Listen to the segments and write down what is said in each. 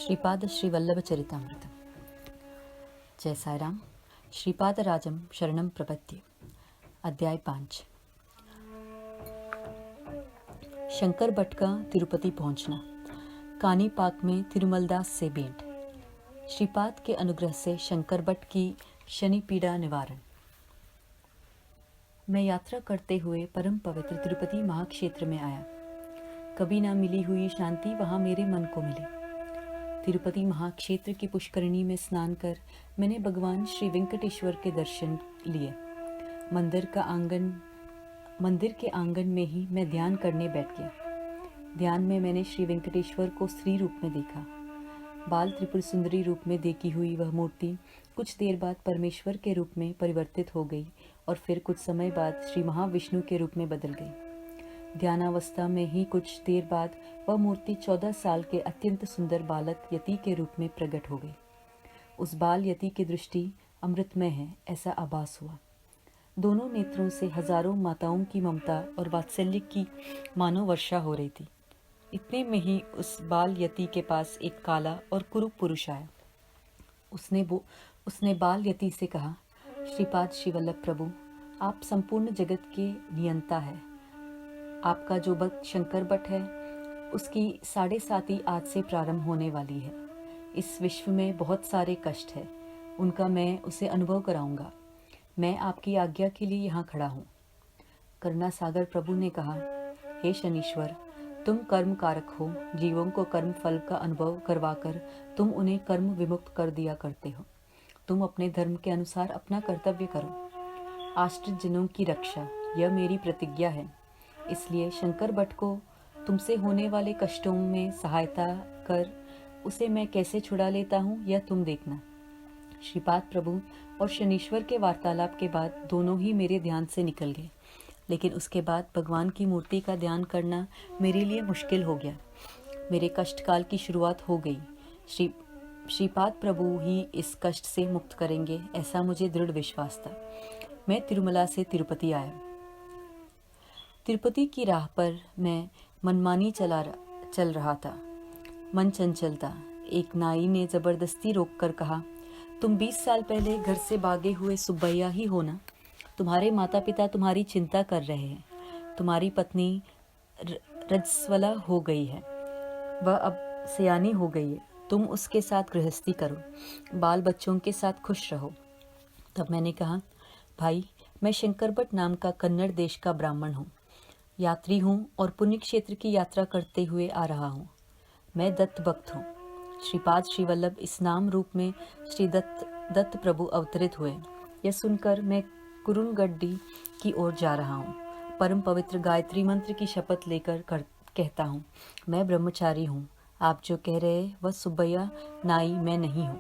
श्रीपाद श्रीवल्लभ चरितामृत। जय साईराम। श्रीपाद राजम शरणम प्रपद्ये। अध्याय 5। शंकर भट्ट का तिरुपति पहुंचना। कानीपाक में तिरुमलदास से भेंट। श्रीपाद के अनुग्रह से शंकर भट्ट की शनि पीड़ा निवारण। मैं यात्रा करते हुए परम पवित्र तिरुपति महाक्षेत्र में आया। कभी ना मिली हुई शांति वहां मेरे मन को मिली। तिरुपति महाक्षेत्र की पुष्करिणी में स्नान कर मैंने भगवान श्री वेंकटेश्वर के दर्शन लिए। मंदिर के आंगन में ही मैं ध्यान करने बैठ गया। ध्यान में मैंने श्री वेंकटेश्वर को स्त्री रूप में देखा। बाल त्रिपुर सुंदरी रूप में देखी हुई वह मूर्ति कुछ देर बाद परमेश्वर के रूप में परिवर्तित हो गई और फिर कुछ समय बाद श्री महाविष्णु के रूप में बदल गई। ध्यानावस्था में ही कुछ देर बाद वह मूर्ति 14 साल के अत्यंत सुंदर बालक यति के रूप में प्रकट हो गई। उस बाल यति की दृष्टि अमृतमय है ऐसा आभास हुआ। दोनों नेत्रों से हजारों माताओं की ममता और वात्सल्य की मानो वर्षा हो रही थी। इतने में ही उस बाल यति के पास एक काला और कुरूप पुरुष आया। उसने बाल यति से कहा, श्रीपाद श्रीवल्लभ प्रभु, आप संपूर्ण जगत के नियंता है। आपका जो भक्त शंकर भट्ट है उसकी 7.5 आज से प्रारंभ होने वाली है। इस विश्व में बहुत सारे कष्ट है, उनका मैं उसे अनुभव कराऊंगा। मैं आपकी आज्ञा के लिए यहाँ खड़ा हूँ। करुणा सागर प्रभु ने कहा, हे शनीश्वर, तुम कर्म कारक हो। जीवों को कर्म फल का अनुभव करवाकर तुम उन्हें कर्म विमुक्त कर दिया करते हो। तुम अपने धर्म के अनुसार अपना कर्तव्य करो। आश्रित जनों की रक्षा, यह मेरी प्रतिज्ञा है। इसलिए शंकर भट्ट को तुमसे होने वाले कष्टों में सहायता कर उसे मैं कैसे छुड़ा लेता हूँ यह तुम देखना। श्रीपाद प्रभु और शनीश्वर के वार्तालाप के बाद दोनों ही मेरे ध्यान से निकल गए, लेकिन उसके बाद भगवान की मूर्ति का ध्यान करना मेरे लिए मुश्किल हो गया। मेरे कष्ट काल की शुरुआत हो गई। श्रीपाद प्रभु ही इस कष्ट से मुक्त करेंगे ऐसा मुझे दृढ़ विश्वास था। मैं तिरुमला से तिरुपति आया। तिरुपति की राह पर मैं मनमानी चल रहा था। मन चंचल था। एक नाई ने जबरदस्ती रोककर कहा, तुम 20 साल पहले घर से भागे हुए सुब्बैया ही हो ना? तुम्हारे माता पिता तुम्हारी चिंता कर रहे हैं। तुम्हारी पत्नी रजस्वला हो गई है, वह अब सयानी हो गई है। तुम उसके साथ गृहस्थी करो, बाल बच्चों के साथ खुश रहो। तब मैंने कहा, भाई, मैं शंकर भट्ट नाम का कन्नड़ देश का ब्राह्मण हूँ, यात्री हूँ और पुण्य क्षेत्र की यात्रा करते हुए आ रहा हूँ। मैं दत्त भक्त हूँ। श्रीपाद श्रीवल्लभ इस नाम रूप में श्री दत्त प्रभु अवतरित हुए। यह सुनकर मैं कुरुनगड्डी की ओर जा रहा हूँ। परम पवित्र गायत्री मंत्र की शपथ लेकर कहता हूँ, मैं ब्रह्मचारी हूँ। आप जो कह रहे वह सुब्बैया नाई मैं नहीं हूँ।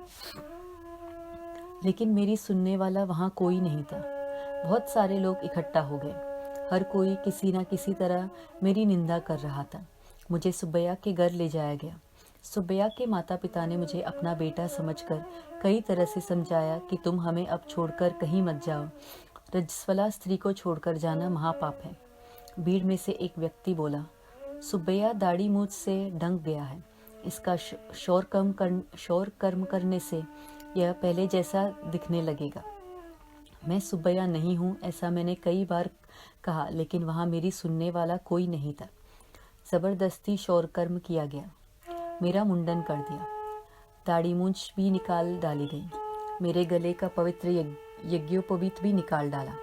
लेकिन मेरी सुनने वाला वहाँ कोई नहीं था। बहुत सारे लोग इकट्ठा हो गए। हर कोई किसी न किसी तरह मेरी निंदा कर रहा था। मुझे सुब्बैया के घर ले जाया गया। सुब्बैया के माता पिता ने मुझे अपना बेटा समझकर कई तरह से समझाया कि तुम हमें अब छोड़कर कहीं मत जाओ। रजस्वला स्त्री को छोड़कर जाना महापाप है। भीड़ में से एक व्यक्ति बोला, सुब्बैया दाढ़ी मूछ से ढंक गया है। इसका शौर कर्म करने से यह पहले जैसा दिखने लगेगा। मैं सुब्बैया नहीं हूँ ऐसा मैंने कई बार कहा, लेकिन वहाँ मेरी सुनने वाला कोई नहीं था। जबरदस्ती शौर कर्म किया गया। मेरा मुंडन कर दिया। दाढ़ी मूंछ भी निकाल डाली गई। मेरे गले का पवित्र यज्ञोपवीत भी निकाल डाला।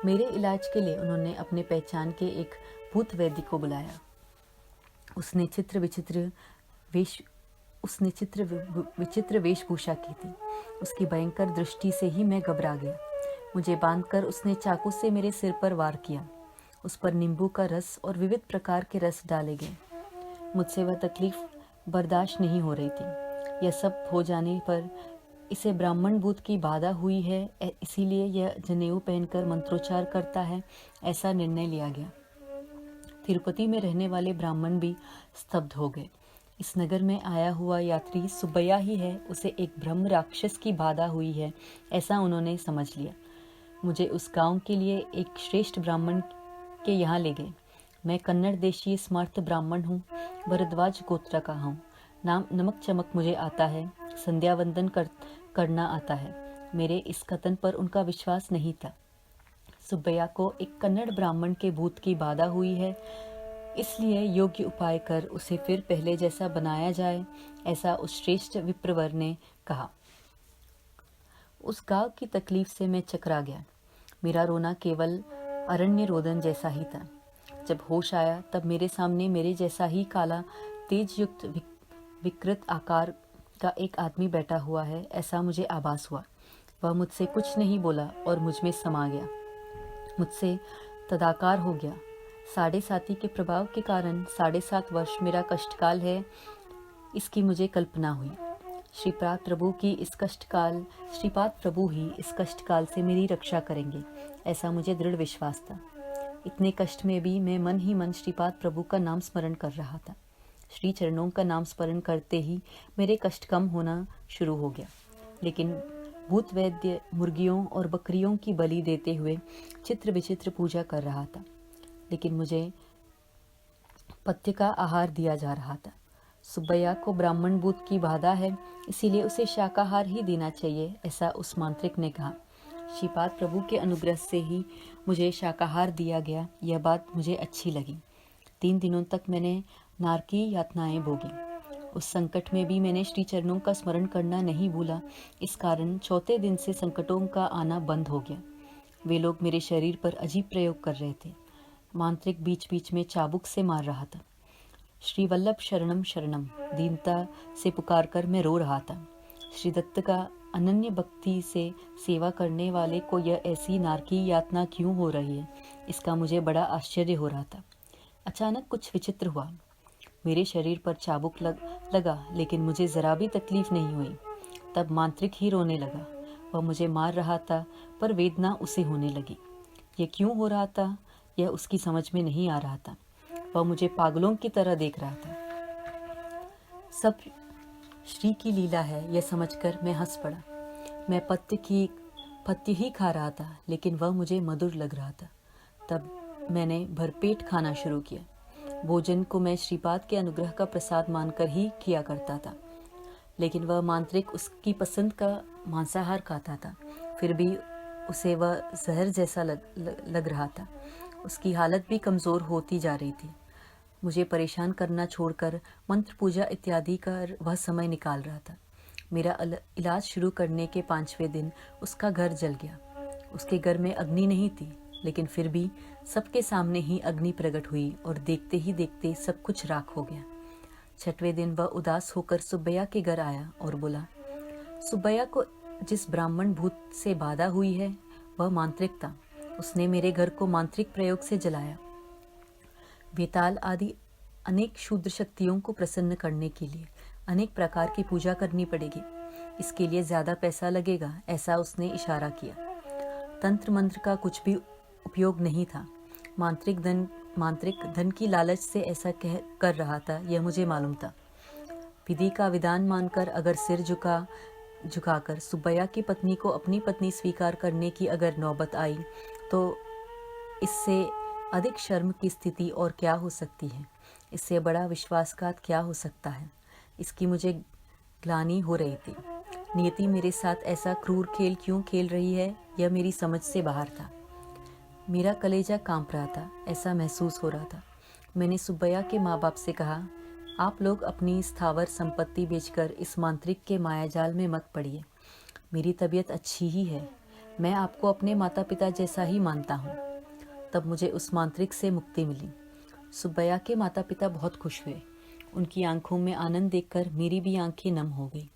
मेरे इलाज के लिए उन्होंने अपने पहचान के एक भूत वैद्य को बुलाया। उसने विचित्र वेशभूषा की थी। उसकी भयंकर दृष्टि से ही मैं घबरा गया। मुझे बांधकर उसने चाकू से मेरे सिर पर वार किया। उस पर नींबू का रस और विविध प्रकार के रस डाले गए। मुझसे वह तकलीफ बर्दाश्त नहीं हो रही थी। यह सब हो जाने पर इसे ब्राह्मण भूत की बाधा हुई है, इसीलिए यह जनेऊ पहनकर मंत्रोच्चार करता है, ऐसा निर्णय लिया गया। तिरुपति में रहने वाले ब्राह्मण भी स्तब्ध हो गए। इस नगर में आया हुआ यात्री सुब्बैया ही है, उसे एक ब्रह्म राक्षस की बाधा हुई है ऐसा उन्होंने समझ लिया। मुझे उस गांव के लिए एक श्रेष्ठ ब्राह्मण के यहाँ ले गए। मैं कन्नड़ देशीय समर्थ ब्राह्मण हूँ, भरद्वाज गोत्र का हूँ। नमक चमक मुझे आता है, संध्या वंदन करना आता है। मेरे इस कथन पर उनका विश्वास नहीं था। सुब्बैया को एक कन्नड़ ब्राह्मण के भूत की बाधा हुई है, इसलिए योग्य उपाय कर उसे फिर पहले जैसा बनाया जाए, ऐसा उस श्रेष्ठ विप्रवर ने कहा। उस गांव की तकलीफ से मैं चकरा गया। मेरा रोना केवल अरण्य रोदन जैसा ही था। जब होश आया तब मेरे सामने मेरे जैसा ही काला तेज युक्त विकृत आकार का एक आदमी बैठा हुआ है, ऐसा मुझे आभास हुआ। वह मुझसे कुछ नहीं बोला और मुझ में समा गया, मुझसे तदाकार हो गया। 7.5 के प्रभाव के कारण 7.5 वर्ष मेरा कष्टकाल है, इसकी मुझे कल्पना हुई। श्रीपाद प्रभु ही इस कष्टकाल से मेरी रक्षा करेंगे, ऐसा मुझे दृढ़ विश्वास था। इतने कष्ट में भी मैं मन ही मन श्रीपाद प्रभु का नाम स्मरण कर रहा था। श्री चरणों का नाम स्मरण करते ही मेरे कष्ट कम होना शुरू हो गया। लेकिन भूत वैद्य मुर्गियों और बकरियों की बलि देते हुए चित्र विचित्र पूजा कर रहा था, लेकिन मुझे पथ्य का आहार दिया जा रहा था। सुब्बैया को ब्राह्मण भूत की बाधा है, इसीलिए उसे शाकाहार ही देना चाहिए, ऐसा उस मांत्रिक ने कहा। श्रीपाद प्रभु के अनुग्रह से ही मुझे शाकाहार दिया गया, यह बात मुझे अच्छी लगी। 3 दिनों तक मैंने नारकी यातनाएं भोगी। उस संकट में भी मैंने श्री चरणों का स्मरण करना नहीं भूला। इस कारण 4 दिन से संकटों का आना बंद हो गया। वे लोग मेरे शरीर पर अजीब प्रयोग कर रहे थे। मांत्रिक बीच बीच में चाबुक से मार रहा था। श्री वल्लभ शरणम शरणम दीनता से पुकार कर मैं रो रहा था। श्री दत्त का अनन्य भक्ति से सेवा करने वाले को यह ऐसी नारकी यातना क्यों हो रही है, इसका मुझे बड़ा आश्चर्य हो रहा था। अचानक कुछ विचित्र हुआ। मेरे शरीर पर चाबुक लगा, लेकिन मुझे जरा भी तकलीफ नहीं हुई। तब मांत्रिक ही रोने लगा। वह मुझे मार रहा था, पर वेदना उसे होने लगी। यह क्यों हो रहा था, यह उसकी समझ में नहीं आ रहा था। वह मुझे पागलों की तरह देख रहा था। सब श्री की लीला है, यह समझकर मैं हंस पड़ा। मैं पत्य ही खा रहा था, लेकिन वह मुझे मधुर लग रहा था। तब मैंने भरपेट खाना शुरू किया। भोजन को मैं श्रीपाद के अनुग्रह का प्रसाद मानकर ही किया करता था, लेकिन वह मांत्रिक उसकी पसंद का मांसाहार खाता था। फिर भी उसे वह जहर जैसा लग रहा था। उसकी हालत भी कमज़ोर होती जा रही थी। मुझे परेशान करना छोड़कर मंत्र पूजा इत्यादि कर वह समय निकाल रहा था। मेरा इलाज शुरू करने के 5वें दिन उसका घर जल गया। उसके घर में अग्नि नहीं थी, लेकिन फिर भी सबके सामने ही अग्नि प्रकट हुई और देखते ही देखते सब कुछ राख हो गया। 6वें दिन वह उदास होकर सुब्बैया के घर आया और बोला, सुब्बैया को जिस ब्राह्मण भूत से बाधा हुई है वह मांत्रिक था। उसने मेरे घर को मांत्रिक प्रयोग से जलाया। बेताल आदि अनेक क्षुद्र शक्तियों को प्रसन्न करने के लिए अनेक प्रकार की पूजा करनी पड़ेगी। इसके लिए ज्यादा पैसा लगेगा, ऐसा उसने इशारा किया। तंत्र मंत्र का कुछ भी उपयोग नहीं था। मांत्रिक धन की लालच से ऐसा कर रहा था, यह मुझे मालूम था। विधि का विधान मानकर अगर सिर झुकाकर सुब्बैया की पत्नी को अपनी पत्नी स्वीकार करने की अगर नौबत आई, तो इससे अधिक शर्म की स्थिति और क्या हो सकती है। इससे बड़ा विश्वासघात क्या हो सकता है। इसकी मुझे ग्लानि हो रही थी। नियति मेरे साथ ऐसा क्रूर खेल क्यों खेल रही है, यह मेरी समझ से बाहर था। मेरा कलेजा कांप रहा था, ऐसा महसूस हो रहा था। मैंने सुब्बैया के माँ बाप से कहा, आप लोग अपनी स्थावर संपत्ति बेचकर इस मांत्रिक के मायाजाल में मत पड़िए। मेरी तबीयत अच्छी ही है, मैं आपको अपने माता पिता जैसा ही मानता हूँ। तब मुझे उस मांत्रिक से मुक्ति मिली। सुब्बैया के माता पिता बहुत खुश हुए। उनकी आंखों में आनंद देखकर मेरी भी आंखें नम हो गई।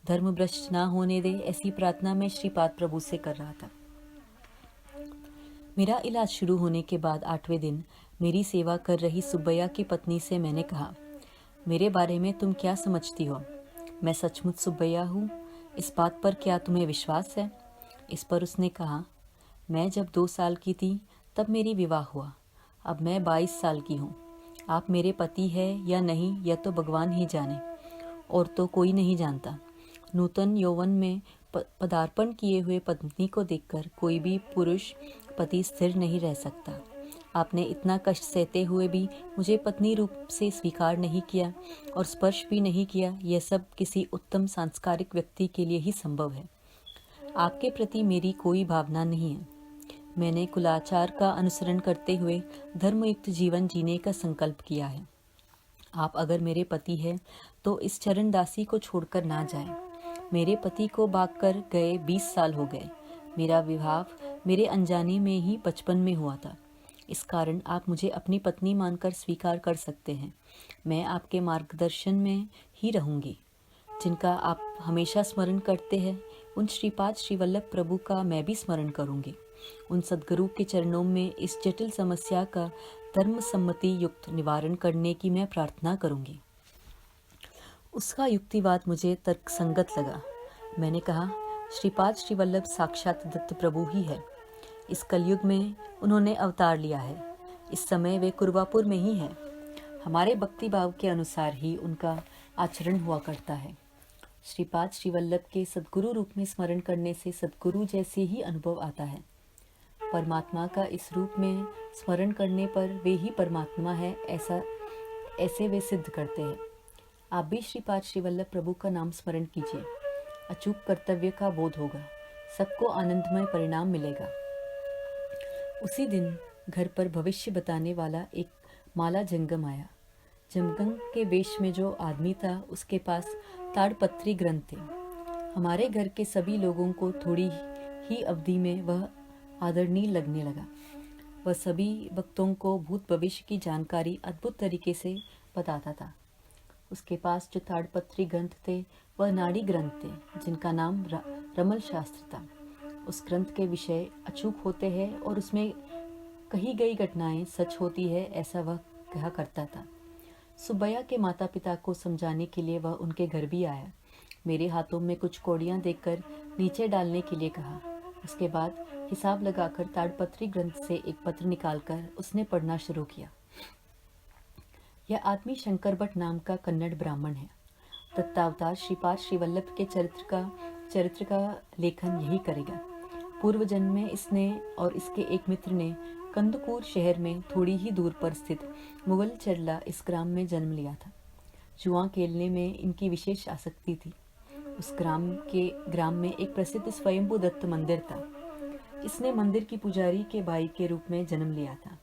धर्म भ्रष्ट ना होने दे, ऐसी प्रार्थना मैं श्रीपाद प्रभु से कर रहा था। मेरा इलाज शुरू होने के बाद 8वें दिन मेरी सेवा कर रही सुब्बैया की पत्नी से मैंने कहा, मेरे बारे में तुम क्या समझती हो? मैं सचमुच सुब्बैया हूँ, इस बात पर क्या तुम्हें विश्वास है? इस पर उसने कहा, मैं जब 2 साल की थी तब मेरी विवाह हुआ। अब मैं 22 साल की हूँ। आप मेरे पति है या नहीं, यह तो भगवान ही जाने, और तो कोई नहीं जानता। नूतन यौवन में पदार्पण किए हुए पत्नी को देखकर कोई भी पुरुष पति स्थिर नहीं रह सकता। आपने इतना कष्ट सहते हुए भी मुझे पत्नी रूप से स्वीकार नहीं किया और स्पर्श भी नहीं किया। यह सब किसी उत्तम सांस्कारिक व्यक्ति के लिए ही संभव है। आपके प्रति मेरी कोई भावना नहीं है। मैंने कुलाचार का अनुसरण करते हुए धर्मयुक्त जीवन जीने का संकल्प किया है। आप अगर मेरे पति हैं तो इस चरणदासी को छोड़कर ना जाएं। मेरे पति को भागकर गए 20 साल हो गए। मेरा विवाह मेरे अनजाने में ही 55 में हुआ था। इस कारण आप मुझे अपनी पत्नी मानकर स्वीकार कर सकते हैं। मैं आपके मार्गदर्शन में ही रहूंगी। जिनका आप हमेशा स्मरण करते हैं उन श्रीपाद श्री वल्लभ प्रभु का मैं भी स्मरण करूंगी। उन सद्गुरु के चरणों में इस जटिल समस्या का धर्म सम्मति युक्त निवारण करने की मैं प्रार्थना करूंगी। उसका युक्तिवाद मुझे तर्कसंगत लगा। मैंने कहा, श्रीपाद श्री वल्लभ साक्षात दत्त प्रभु ही है। इस कलयुग में उन्होंने अवतार लिया है। इस समय वे कुरवापुर में ही हैं। हमारे भक्ति भाव के अनुसार ही उनका आचरण हुआ करता है। श्रीपाद श्री वल्लभ के सद्गुरु रूप में स्मरण करने से सद्गुरु जैसे ही अनुभव आता है। परमात्मा का इस रूप में स्मरण करने पर वे ही परमात्मा है ऐसे वे सिद्ध करते हैं। आप भी श्रीपाद श्री वल्लभ प्रभु का नाम स्मरण कीजिए। अचूक कर्तव्य का बोध होगा। सबको आनंदमय परिणाम मिलेगा। उसी दिन घर पर भविष्य बताने वाला एक माला जंगम आया। जमगम के वेश में जो आदमी था उसके पास ताड़पत्री ग्रंथ थे। हमारे घर के सभी लोगों को थोड़ी ही अवधि में वह आदरणीय लगने लगा। वह सभी भक्तों को भूत भविष्य की जानकारी अद्भुत तरीके से बताता था। उसके पास जो ताड़पत्री ग्रंथ थे वह नाड़ी ग्रंथ थे, जिनका नाम रमल शास्त्र था। उस ग्रंथ के विषय अचूक होते हैं और उसमें कही गई घटनाएं सच होती है, ऐसा वह कहा करता था। सुब्बैया के माता पिता को समझाने के लिए वह उनके घर भी आया। मेरे हाथों में कुछ कौड़ियाँ देकर नीचे डालने के लिए कहा। उसके बाद हिसाब लगाकर ताड़पत्री ग्रंथ से एक पत्र निकालकर उसने पढ़ना शुरू किया। यह आदमी शंकर भट्ट नाम का कन्नड़ ब्राह्मण है। दत्तावतार श्रीपाद श्री वल्लभ के चरित्र का लेखन यही करेगा। पूर्व जन्म में इसने और इसके एक मित्र ने कंदकूर शहर में थोड़ी ही दूर पर स्थित मुगल चरला इस ग्राम में जन्म लिया था। जुआ खेलने में इनकी विशेष आसक्ति थी। उस ग्राम में एक प्रसिद्ध स्वयंभू दत्त मंदिर था। इसने मंदिर की पुजारी के भाई के रूप में जन्म लिया था।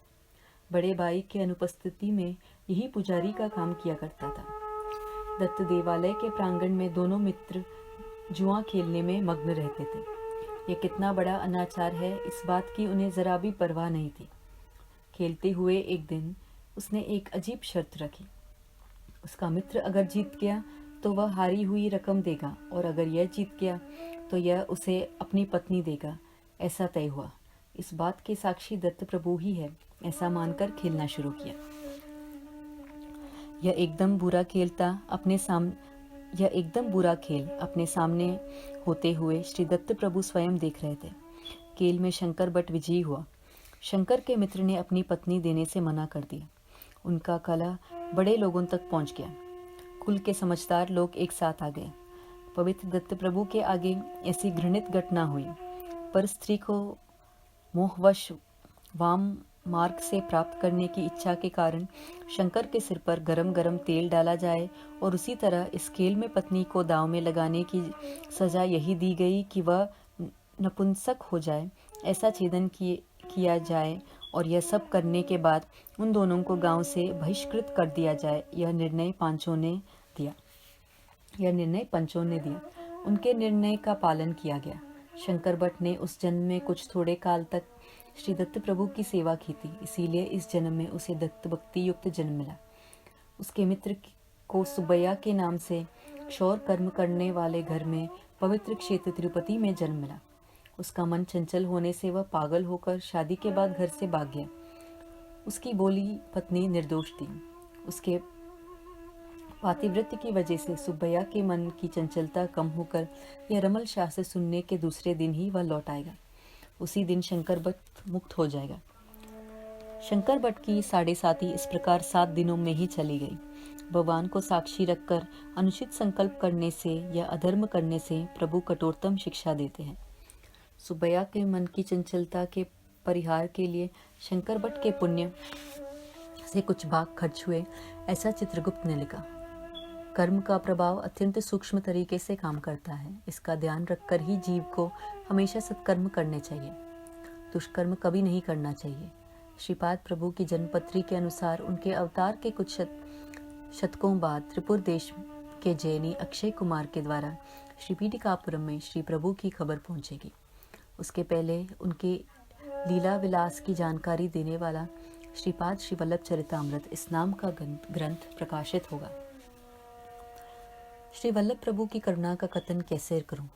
बड़े भाई के अनुपस्थिति में यही पुजारी का काम किया करता था। दत्त देवालय के प्रांगण में दोनों मित्र जुआ खेलने में मग्न रहते थे। यह कितना बड़ा अनाचार है, इस बात की उन्हें जरा भी परवाह नहीं थी। खेलते हुए एक दिन उसने एक अजीब शर्त रखी। उसका मित्र अगर जीत गया तो वह हारी हुई रकम देगा और अगर यह जीत गया तो यह उसे अपनी पत्नी देगा। ऐसा तय हुआ। इस बात के साक्षी दत्त प्रभु ही है। ऐसा मानकर खेलना शुरू किया। यह एकदम बुरा खेल अपने सामने होते हुए श्री दत्त प्रभु स्वयं देख रहे थे। खेल में शंकर भट्ट विजयी हुआ। शंकर के मित्र ने अपनी पत्नी देने से मना कर दिया। उनका कलह बड़े लोगों तक पहुंच गया। कुल के समझदार लोग एक साथ आ गए। पवित्र दत्त प्रभु के आगे ऐसी घृणित घटना हुई। पर स्त्री को मोहवश वाम मार्ग से प्राप्त करने की इच्छा के कारण शंकर के सिर पर गरम गरम तेल डाला जाए और उसी तरह इस खेल में पत्नी को दांव में लगाने की सजा यही दी गई कि वह नपुंसक हो जाए। ऐसा छेदन किया जाए और यह सब करने के बाद उन दोनों को गांव से बहिष्कृत कर दिया जाए। यह निर्णय पंचों ने दिया। उनके निर्णय का पालन किया गया। शंकर भट्ट ने उस जन्म में कुछ थोड़े काल तक श्री दत्त प्रभु की सेवा की थी, इसीलिए इस जन्म में उसे दत्त भक्ति युक्त जन्म मिला। उसके मित्र को सुब्बैया के नाम से क्षौर कर्म करने वाले घर में पवित्र क्षेत्र तिरुपति में जन्म मिला। उसका मन चंचल होने से वह पागल होकर शादी के बाद घर से भाग गया। उसकी बोली पत्नी निर्दोष थी। उसके पातिव्रत्य की वजह से सुब्बैया के मन की चंचलता कम होकर यह रमल शास्त्र सुनने के दूसरे दिन ही वह लौट आएगा। उसी दिन शंकर भट्ट मुक्त हो जाएगा। शंकर भट्ट की साढ़े साथी इस प्रकार 7 दिनों में ही चली गई। भगवान को साक्षी रखकर अनुचित संकल्प करने से या अधर्म करने से प्रभु कठोरतम शिक्षा देते हैं। सुब्बैया के मन की चंचलता के परिहार के लिए शंकर भट्ट के पुण्य से कुछ भाग खर्च हुए, ऐसा चित्रगुप्त ने लिखा। कर्म का प्रभाव अत्यंत सूक्ष्म तरीके से काम करता है। इसका ध्यान रखकर ही जीव को हमेशा सत्कर्म करने चाहिए, दुष्कर्म कभी नहीं करना चाहिए। श्रीपाद प्रभु की जन्मपत्री के अनुसार उनके अवतार के कुछ शतकों बाद त्रिपुर देश के जैनी अक्षय कुमार के द्वारा श्री पीठिकापुरम में श्री प्रभु की खबर पहुंचेगी। उसके पहले उनके लीला विलास की जानकारी देने वाला श्रीपाद श्री वल्लभ चरितामृत इस नाम का ग्रंथ प्रकाशित होगा। श्री वल्लभ प्रभु की करुणा का कथन कैसे करूं।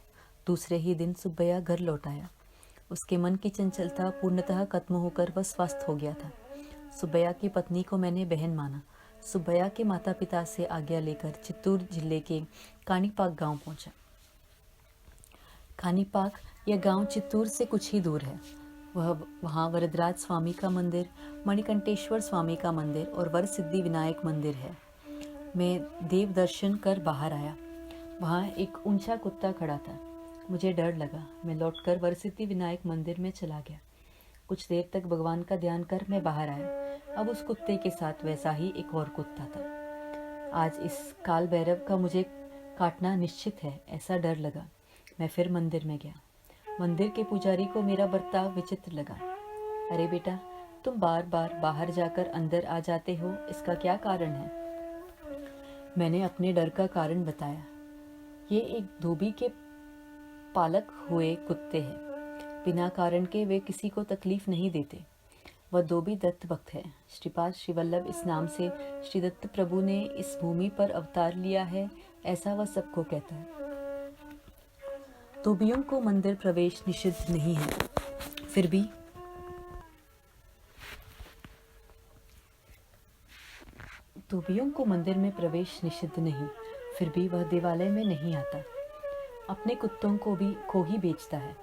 दूसरे ही दिन सुब्बैया घर लौट आया। उसके मन की चंचलता पूर्णतः खत्म होकर वह स्वस्थ हो गया था। सुब्बैया की पत्नी को मैंने बहन माना। सुब्बैया के माता पिता से आज्ञा लेकर चित्तूर जिले के कानीपाक गांव पहुंचा। कानीपाक यह गांव चित्तूर से कुछ ही दूर है। वहाँ वरदराज स्वामी का मंदिर, मणिकंठेश्वर स्वामी का मंदिर और वर सिद्धि विनायक मंदिर है। मैं देव दर्शन कर बाहर आया। वहाँ एक ऊंचा कुत्ता खड़ा था। मुझे डर लगा। मैं लौटकर वर सिद्धि विनायक मंदिर में चला गया। कुछ देर तक भगवान का ध्यान कर मैं बाहर आया। अब उस कुत्ते के साथ वैसा ही एक और कुत्ता था। आज इस काल भैरव का मुझे काटना निश्चित है, ऐसा डर लगा। मैं फिर मंदिर में गया। मंदिर के पुजारी को मेरा बर्ताव विचित्र लगा। अरे बेटा, तुम बार बार बाहर जाकर अंदर आ जाते हो, इसका क्या कारण है? मैंने अपने डर का कारण बताया। ये एक धोबी के पालक हुए कुत्ते हैं। बिना कारण के वे किसी को तकलीफ नहीं देते। वह धोबी दत्त भक्त है। श्रीपाद श्री वल्लभ इस नाम से श्री दत्त प्रभु ने इस भूमि पर अवतार लिया है, ऐसा वह सबको कहता है। धोबियों को मंदिर प्रवेश निषिद्ध नहीं है, फिर भी धोबियों को मंदिर में प्रवेश निषिद्ध नहीं, फिर भी वह देवालय में नहीं आता। अपने कुत्तों को ही बेचता है।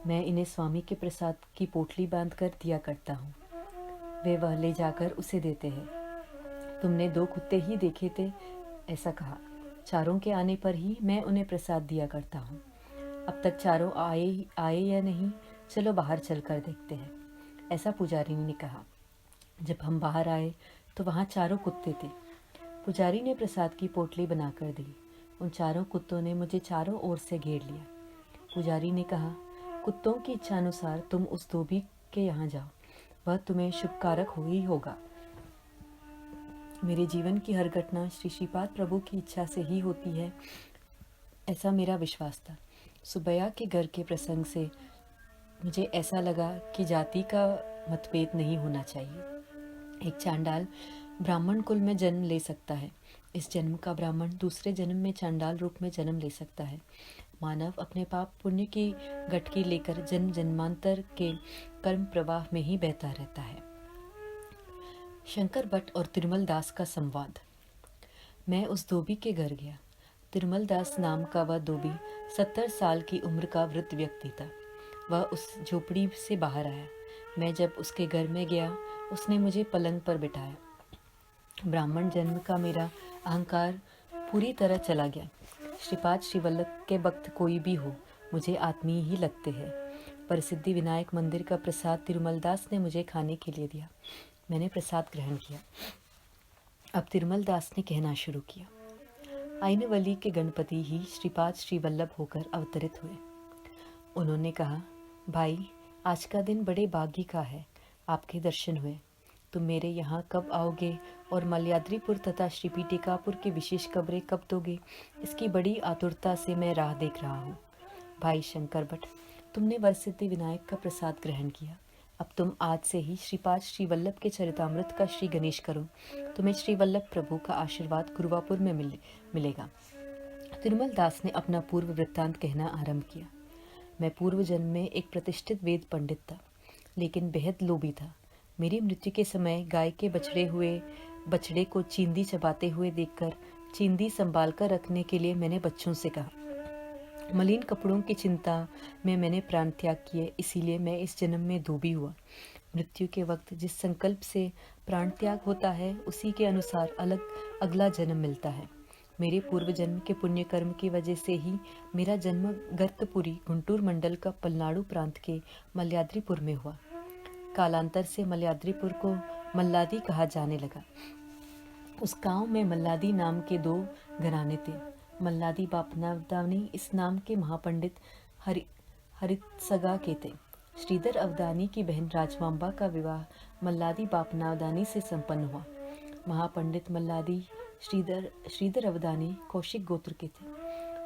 मैं इन्हें स्वामी के प्रसाद की पोटली बांधकर दिया करता हूँ। वे वह ले जाकर उसे देते हैं। तुमने 2 कुत्ते ही देखे थे, ऐसा कहा। चारों के आने पर ही मैं उन्हें प्रसाद दिया करता हूँ। अब तक चारों आए या नहीं, चलो बाहर चलकर देखते हैं, ऐसा पुजारी ने कहा। जब हम बाहर आए तो वहाँ चारों कुत्ते थे। पुजारी ने प्रसाद की पोटली बनाकर दी। उन चारों कुत्तों ने मुझे चारों ओर से घेर लिया। पुजारी ने कहा, कुत्तों की इच्छा अनुसार तुम उस धोबी के यहाँ जाओ, वह तुम्हें शुभकारक ही होगा। मेरे जीवन की हर घटना श्री श्रीपाद प्रभु की इच्छा से ही होती है, ऐसा मेरा विश्वास था। सुब्बैया के घर के प्रसंग से मुझे ऐसा लगा कि जाति का मतभेद नहीं होना चाहिए। एक चांडाल ब्राह्मण कुल में जन्म ले सकता है। इस जन्म का ब्राह्मण दूसरे जन्म में चांडाल रूप में जन्म ले सकता है। मानव अपने पाप पुण्य की गठकी लेकर जन्म जन्मांतर के कर्म प्रवाह में ही बहता रहता है। शंकर भट्ट और तिरुमल दास का संवाद। मैं उस धोबी के घर गया। तिरुमल दास नाम का वह धोबी 70 साल की उम्र का वृद्ध व्यक्ति था। वह उस झोपड़ी से बाहर आया। मैं जब उसके घर में गया, उसने मुझे पलंग पर बिठाया। ब्राह्मण जन्म का मेरा अहंकार पूरी तरह चला गया। श्रीपाद श्री वल्लभ के भक्त कोई भी हो, मुझे आत्मीय ही लगते हैं। पर सिद्धि विनायक मंदिर का प्रसाद तिरुमल दास ने मुझे खाने के लिए दिया। मैंने प्रसाद ग्रहण किया। अब तिरुमल दास ने कहना शुरू किया। आइनवली के गणपति ही श्रीपाद श्री वल्लभ होकर अवतरित हुए। उन्होंने कहा, भाई, आज का दिन बड़े भाग्य का है। आपके दर्शन हुए। तुम मेरे यहाँ कब आओगे और मल्याद्रीपुर तथा श्री पीठिकापुर की विशेष खबरें कब दोगे, इसकी बड़ी आतुरता से मैं राह देख रहा हूँ। भाई शंकर भट्ट, तुमने वरसिद्धि विनायक का प्रसाद ग्रहण किया। अब तुम आज से ही श्रीपाद श्री वल्लभ के चरितामृत का श्री गणेश करो। तुम्हें श्री वल्लभ प्रभु का आशीर्वाद गुरुवापुर में मिलेगा। तिरुमल दास ने अपना पूर्व वृत्तांत कहना आरंभ किया। मैं पूर्व जन्म में एक प्रतिष्ठित वेद पंडित था, लेकिन बेहद लोभी था। मेरी मृत्यु के समय गाय के बछड़े को चींदी चबाते हुए देखकर चींदी संभाल कर रखने के लिए मैंने बच्चों से कहा। मलिन कपड़ों की चिंता में मैंने प्राण त्याग किए, इसीलिए मैं इस जन्म में धोबी हुआ। मृत्यु के वक्त जिस संकल्प से प्राण त्याग होता है, उसी के अनुसार अगला जन्म मिलता है। मेरे पूर्व जन्म के पुण्य कर्म की वजह से ही मेरा जन्म गर्तपुरी गुंटूर मंडल का पलनाडु प्रांत के मल्याद्रीपुर में हुआ। कालांतर से मल्याद्रीपुर को मल्लादी कहा जाने लगा। उस गांव में मल्लादी नाम के 2 घराने थे। मल्लादी बापनावदानी इस नाम के महापंडित हरितसगा के थे। श्रीधर अवदानी की बहन राजमांबा का विवाह मल्लादी बापनावदानी से संपन्न हुआ। महापंडित मल्लादी श्रीधर अवदानी कौशिक गोत्र के थे।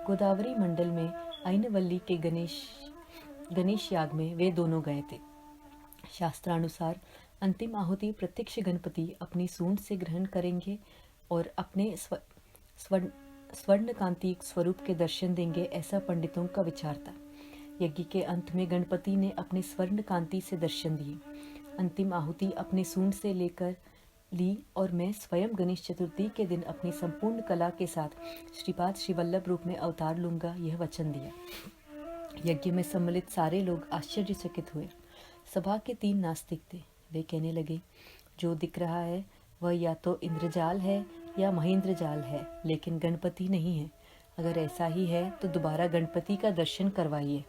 गोदावरी मंडल में आइनवल्ली के गणेश याग में वे दोनों गए थे। शास्त्रानुसार अंतिम आहुति प्रत्यक्ष गणपति अपनी सूंड से ग्रहण करेंगे और अपने स्वर्णकांति स्वरूप के दर्शन देंगे, ऐसा पंडितों का विचार था। यज्ञ के अंत में गणपति ने अपने स्वर्णकांति से दर्शन दिए। अंतिम आहुति अपने सूंड से लेकर ली और मैं स्वयं गणेश चतुर्थी के दिन अपनी संपूर्ण कला के साथ श्रीपाद श्रीवल्लभ रूप में अवतार लूंगा, यह वचन दिया। यज्ञ में सम्मिलित सारे लोग आश्चर्यचकित हुए। सभा के 3 नास्तिक थे। वे कहने लगे, जो दिख रहा है वह या तो इंद्रजाल है या महेंद्रजाल है, लेकिन गणपति नहीं है। अगर ऐसा ही है तो दोबारा गणपति का दर्शन करवाइए।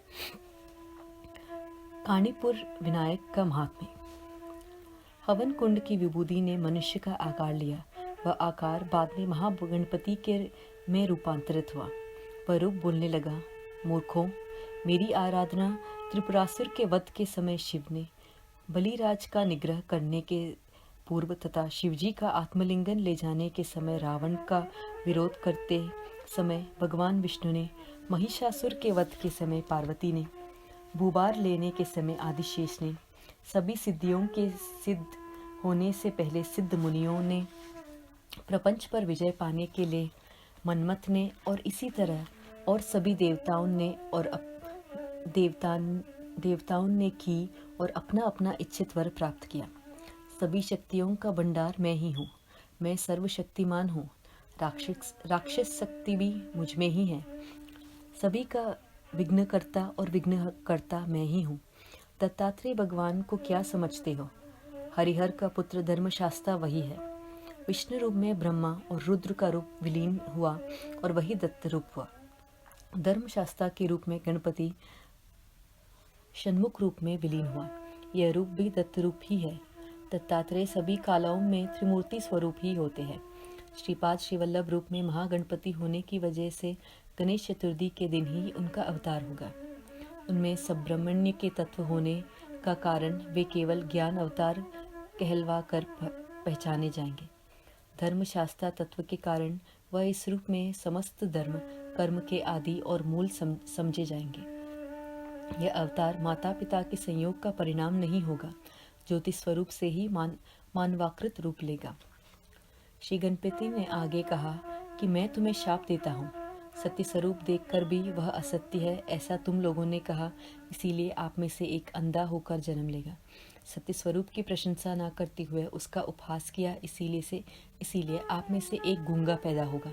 काणीपुर विनायक का महात्म्य। हवन कुंड की विभूति ने मनुष्य का आकार लिया। वह आकार बाद में महागणपति के में रूपांतरित हुआ। वह रूप बोलने लगा, मूर्खों, मेरी आराधना त्रिपुरासुर के वध के समय शिव ने, बलिराज का निग्रह करने के पूर्व तथा शिवजी का आत्मलिंगन ले जाने के समय रावण का विरोध करते समय भगवान विष्णु ने, महिषासुर के वध के समय पार्वती ने, भूभार लेने के समय आदिशेष ने, सभी सिद्धियों के सिद्ध होने से पहले सिद्ध मुनियों ने, प्रपंच पर विजय पाने के लिए मन्मथ ने, और इसी तरह और सभी देवताओं ने और देवताओं ने की और अपना अपना इच्छित वर प्राप्त किया। सभी शक्तियों का भंडार मैं ही हूँ। मैं सर्वशक्तिमान हूँ। राक्षस शक्ति भी मुझ में ही है। सभी का विघ्नकर्ता और विघ्नकर्ता मैं ही हूँ। दत्तात्रेय भगवान को क्या समझते हो? हरिहर का पुत्र धर्मशास्ता वही है। विष्णु रूप में ब्रह्मा और रुद्र का रूप विलीन हुआ और वही दत्त रूप हुआ। धर्मशास्ता के रूप में गणपति षण्मुख रूप में विलीन हुआ। यह रूप भी दत्त रूप ही है। दत्तात्रेय सभी कालों में त्रिमूर्ति स्वरूप ही होते हैं। श्रीपाद श्रीवल्लभ रूप में महागणपति होने की वजह से गणेश चतुर्थी के दिन ही उनका अवतार होगा। उनमें सुब्रह्मण्य के तत्व होने का कारण वे केवल ज्ञान अवतार कहलवा कर पहचाने जाएंगे। धर्मशास्त्र तत्व के कारण वह इस रूप में समस्त धर्म कर्म के आदि और मूल समझे जाएंगे। यह अवतार माता पिता के संयोग का परिणाम नहीं होगा, ज्योति स्वरूप से ही मानवाकृत रूप लेगा। श्री गणपति ने आगे कहा कि मैं तुम्हें शाप देता हूँ। सत्य स्वरूप देखकर भी वह असत्य है, ऐसा तुम लोगों ने कहा, इसीलिए आप में से एक अंधा होकर जन्म लेगा। सत्य स्वरूप की प्रशंसा न करते हुए उसका उपहास किया, इसीलिए आप में से एक गूंगा पैदा होगा।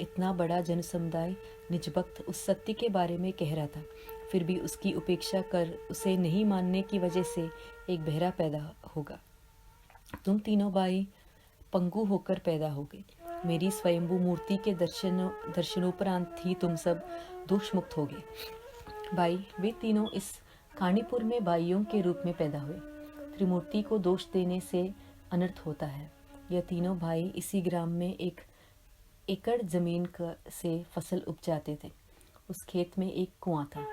इतना बड़ा जन समुदाय निजभक्त उस सत्य के बारे में कह रहा था, फिर भी उसकी उपेक्षा कर उसे नहीं मानने की वजह से एक बहरा पैदा होगा। तुम तीनों भाई पंगु होकर पैदा होगे। मेरी स्वयंभू मूर्ति के दर्शनोपरांत ही तुम सब दोष मुक्त होगे। भाई वे तीनों इस काणीपुर में भाइयों के रूप में पैदा हुए। त्रिमूर्ति को दोष देने से अनर्थ होता है। यह तीनों भाई इसी ग्राम में 1 एकड़ जमीन से फसल उपजाते थे। उस खेत में एक कुआं था।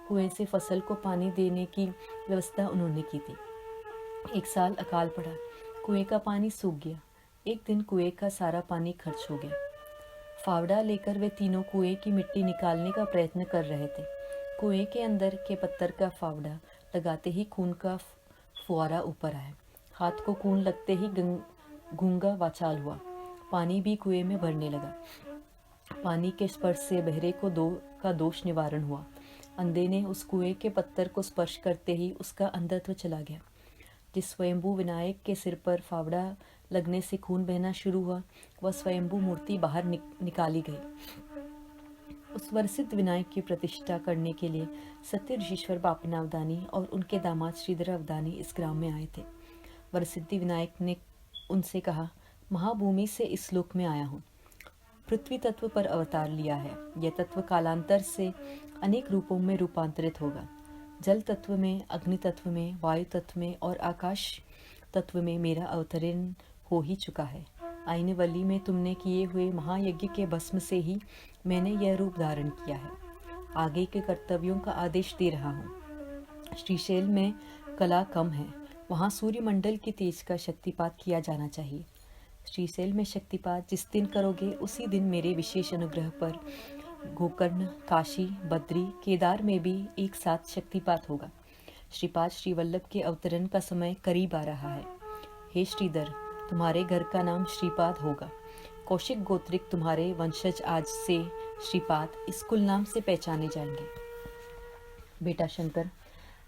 कुएं से फसल को पानी देने की व्यवस्था उन्होंने की थी। एक साल अकाल पड़ा, कुएं का पानी सूख गया। एक दिन कुएं का सारा पानी खर्च हो गया। फावड़ा लेकर वे तीनों कुएं की मिट्टी निकालने का प्रयत्न कर रहे थे। कुएं के अंदर के पत्थर का फावड़ा लगाते ही खून का फुआरा ऊपर आया। हाथ को खून लगते ही गूंगा वाचाल हुआ। पानी भी कुएं में भरने लगा। पानी के स्पर्श से बहरे का दोष निवारण हुआ। अंधे ने उस कुएं के पत्थर को स्पर्श करते ही उसका अंधत्व चला गया। जिस स्वयंभू विनायक के सिर पर फावड़ा लगने से खून बहना शुरू हुआ, वह स्वयंभू मूर्ति बाहर निकाली गई। उस वरसिद्ध विनायक की प्रतिष्ठा करने के लिए सत्य ऋषीश्वर बापना अवदानी और उनके दामाद श्रीधर अवदानी इस ग्राम में आए थे। वरसिद्धि विनायक ने उनसे कहा, महाभूमि से इस लोक में आया हूँ। पृथ्वी तत्व पर अवतार लिया है। यह तत्व कालांतर से अनेक रूपों में रूपांतरित होगा। जल तत्व में, अग्नि तत्व में, वायु तत्व में और आकाश तत्व में मेरा अवतरण हो ही चुका है। आइनवल्ली में तुमने किए हुए महायज्ञ के भस्म से ही मैंने यह रूप धारण किया है। आगे के कर्तव्यों का आदेश दे रहा हूँ। श्रीशैल में कला कम है, वहाँ सूर्यमंडल के तेज का शक्तिपात किया जाना चाहिए। श्रीशैल में शक्तिपात जिस दिन करोगे उसी दिन मेरे विशेष अनुग्रह पर गोकर्ण, काशी, बद्री, केदार में भी एक साथ शक्तिपात होगा। श्रीपाद श्री वल्लभ के अवतरण का समय करीब आ रहा है। हे श्रीधर, तुम्हारे घर का नाम श्रीपाद होगा। कौशिक गोत्रिक तुम्हारे वंशज आज से श्रीपाद इस कुल नाम से पहचाने जाएंगे। बेटा शंकर,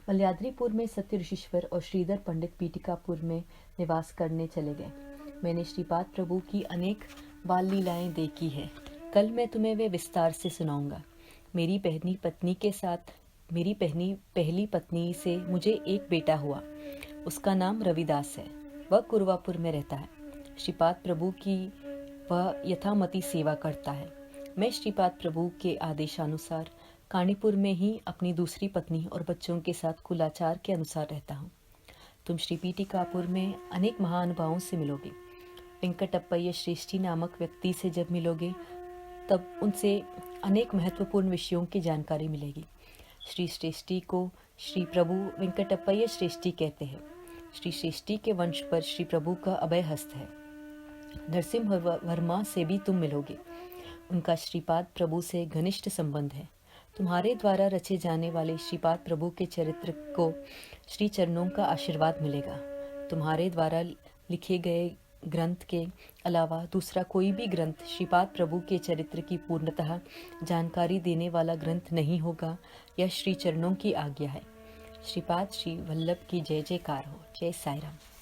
मल्याद्रीपुर में सत्य ऋषिश्वर और श्रीधर पंडित पीटिकापुर में निवास करने चले गए। मैंने श्रीपाद प्रभु की अनेक बाल लीलाएं देखी है। कल मैं तुम्हें वे विस्तार से सुनाऊंगा। मेरी पहली पत्नी से मुझे एक बेटा हुआ। उसका नाम रविदास है। वह कुरवापुर में रहता है। श्रीपाद प्रभु की वह यथामति सेवा करता है। मैं श्रीपाद प्रभु के आदेशानुसार कानीपुर में ही अपनी दूसरी पत्नी और बच्चों के साथ कुलाचार के अनुसार रहता हूँ। तुम श्री पीटिकापुर में अनेक महानुभावों से मिलोगे। वेंकटप्पय्य श्रेष्ठी नामक व्यक्ति से जब मिलोगे तब उनसे अनेक महत्वपूर्ण विषयों की जानकारी मिलेगी। श्री श्रेष्ठी को श्री प्रभु वेंकटप्पय्य श्रेष्ठी कहते हैं। श्री श्रेष्ठी के वंश पर श्री प्रभु का अभय हस्त है। नरसिंह वर्मा से भी तुम मिलोगे। उनका श्रीपाद प्रभु से घनिष्ठ संबंध है। तुम्हारे द्वारा रचे जाने वाले श्रीपाद प्रभु के चरित्र को श्री चरणों का आशीर्वाद मिलेगा। तुम्हारे द्वारा लिखे गए ग्रंथ के अलावा दूसरा कोई भी ग्रंथ श्रीपाद प्रभु के चरित्र की पूर्णतः जानकारी देने वाला ग्रंथ नहीं होगा। यह श्री चरणों की आज्ञा है। श्रीपाद श्री वल्लभ की जय जयकार हो। जय साईं राम।